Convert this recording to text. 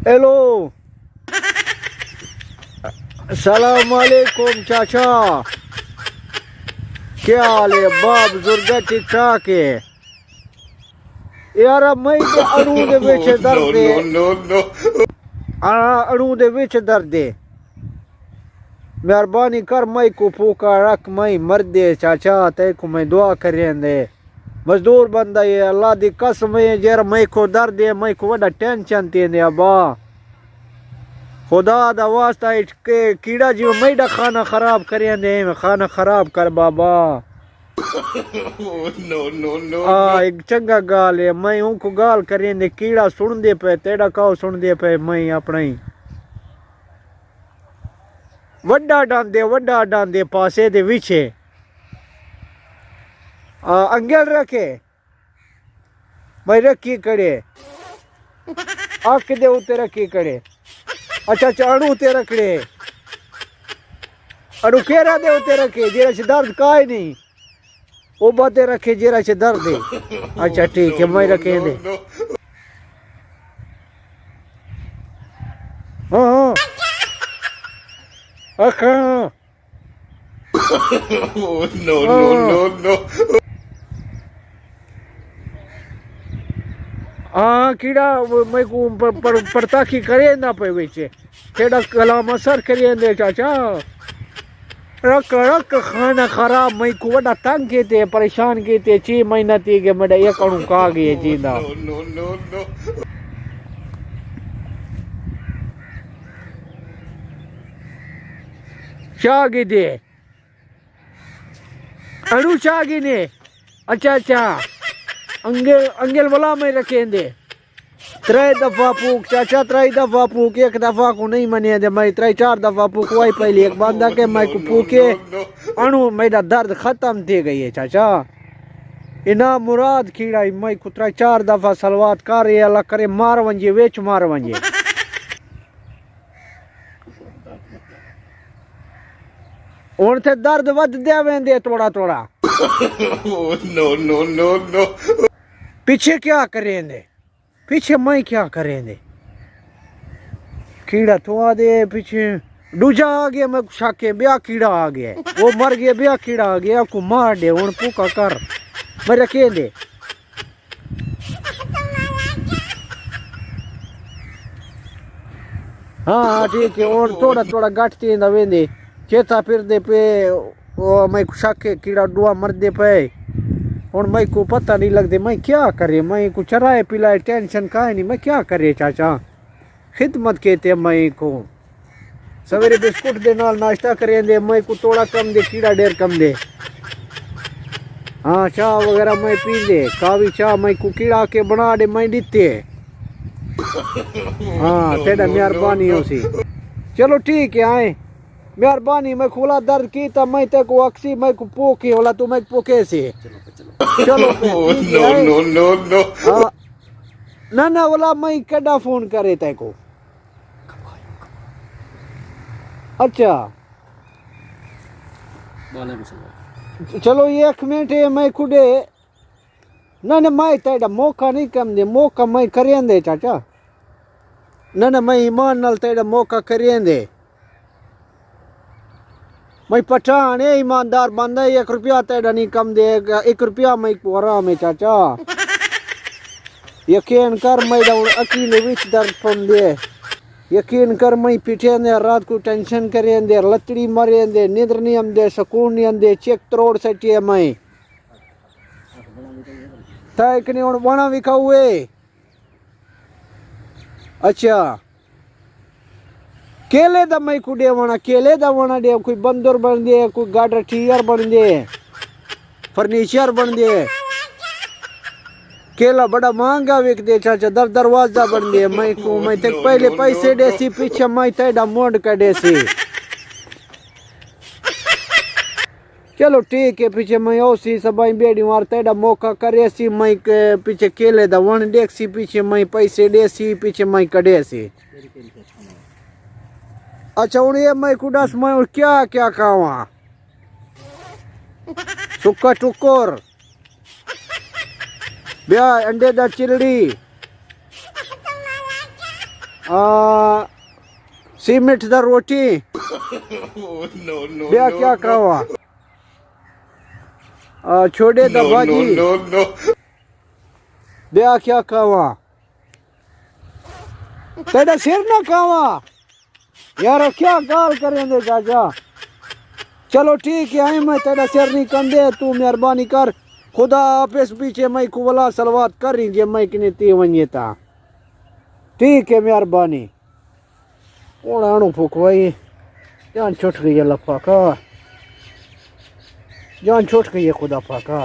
Hello, सलाम वालेकुम चाचा, क्या हाल है? बाप बुजुर्ग ठीक ठाक है यार। मैं अड़ू दे विच दर्द है, अड़ू दे विच दर्द है। मेहरबानी कर मई को फूका रख, मई मर दे चाचा, ते को मैं दुआ करें दे। मजदूर बंदा ये, अल्लाह दी कसम है, जर मई को दर्द है, मई को वड़ा टेंशन थी दे अब्बा। खुदा दा वास्ता के कीड़ा जी मई दा खाना खराब करें दे, खाना खराब कर बाबा। एक चंगा गाल है, मैं उनको गाल करें दे, कीड़ा सुन दे पे, तेरा काओ सुन दे पे, मैं अपना ही वड्डा डांदे पासे दे विचे अंगल रखे, मैं रखी करे आख दे उते रखी करे। अच्छा अड़ू ते रखड़े, अड़ू केरा दे उते रखे, जेरा से दर्द का ही नहीं, वो बातें रखे जेरा से दर्द है। अच्छा ठीक है, मैं रखे दे। हाँ हाँ हाँ कीड़ा मैं को पड़ता की करे ना पे बेचे, तेरा कलाम असर करिए दे चाचा। रख रख खाना खराब, मैं को बड़ा तंग के परेशान के 6 महीना थी के मैं एक अणु का गए जींदा। चागी दे अणु चागी ने। अच्छा अच्छा अंगेल वाला में रखे दे। 3 दफा फूक चाचा, 3 दफा फूक, 1 दफा को नहीं मने दे, मैं 3-4 दफा फूक वाई पहले एक बंदा के मैं को फूके अणु मेरा दर्द खत्म थी गई है चाचा। इना मुराद कीड़ा मैं को 3-4 दफा सलवात कर ये अल्लाह करे मार वंजे वेच मार वंजे। और थे दर्द वध दे वेंदे थोड़ा थोड़ा। नो पीछे क्या करेंगे, पीछे मैं क्या करेंगे, कीड़ा थोड़ा दे पीछे दूजा आ गया, मैं शाके ब्याह कीड़ा आ गया, वो मर गया, ब्याह कीड़ा आ गया, आपको मार दे और पूका कर मैं रखे दे। हाँ ठीक है, और थोड़ा थोड़ा गठती वेंदे चेता फिर दे पे, वो मैं शाके कीड़ा डुआ मर दे पे, और मैं को पता नहीं लगते मैं क्या करे, मैं को चराए पिलाए टेंशन का है नहीं, मैं क्या करे चाचा। खिदमत कहते मैं को सवेरे बिस्कुट दे नाल नाश्ता करें दे, मैं को थोड़ा कम दे, कीड़ा ढेर कम दे। हाँ चाह वगैरह मैं पी दे, कावी चाह मैं को कीड़ा के बना दे मैं दीते। हाँ तेरा मेहरबानी हो सी। चलो ठीक है, आए मेहरबानी। मैं खुला दर्द की तब मैं ते को अक्सी मैं को पोके होला, तू मैं पोके से चलो ना ना वाला मैं कड़ा फोन करे ते को। अच्छा चलो 1 मिनट है, मैं खुदे ना ना मैं तेरा मौका नहीं कम दे, मौका मैं करें दे चाचा। ना ना मैं ईमान नाल तेरा मौका करें दे, मैं पठान है ईमानदार बंदा, 1 रुपया तेरा नहीं कम देगा, 1 रुपया मैं को आराम है चाचा। यकीन कर मैं अकेले विच दर्द पन दे, यकीन कर मैं पीछे दे रात को टेंशन करें दे, लतड़ी मरे दे, नींद नहीं आंदे, सुकून नहीं आंदे, चेक तरोड़ सटिए मैं तक नहीं और बना विखा हुए। अच्छा केले दा मैं को देवाना, केले दा वना दे, कोई बंदर बन दे, कोई गाडर ठीयर बन दे, फर्नीचर बन दे। केला बड़ा महंगा बिक दे चाचा, दरवाजा बन दे। मैं को मैं तक पहले पैसे देसी, पीछे मैं तेरा मोड़ का देसी। चलो ठीक है, पीछे मैं ओसी सबाई बेड़ी मार तेरा मौका करे सी, मैं के पीछे केले दा वन देखसी, पीछे मैं पैसे देसी, पीछे मैं कडेसी। अच्छा और ये मैं कुडास मैं और क्या क्या खावा, सुक्का टुकुर ब्याह अंडे दा चिलड़ी, सीमेंट दा रोटी ब्या क्या खावा छोड़े दा भाजी ब्या क्या खावा तेरा सिर ना खावा यार क्या गाल करेंगे चाचा चलो ठीक है आई मैं तेरा सिर नहीं कंदे तू मेहरबानी कर खुदा आपस पीछे मैं कुवला सलवात कर रही जे मैं किने ती वने ता ठीक है मेहरबानी ओणाणो फुकवाई जान छुट गई है लफा का जान छुट गई है खुदा पाका।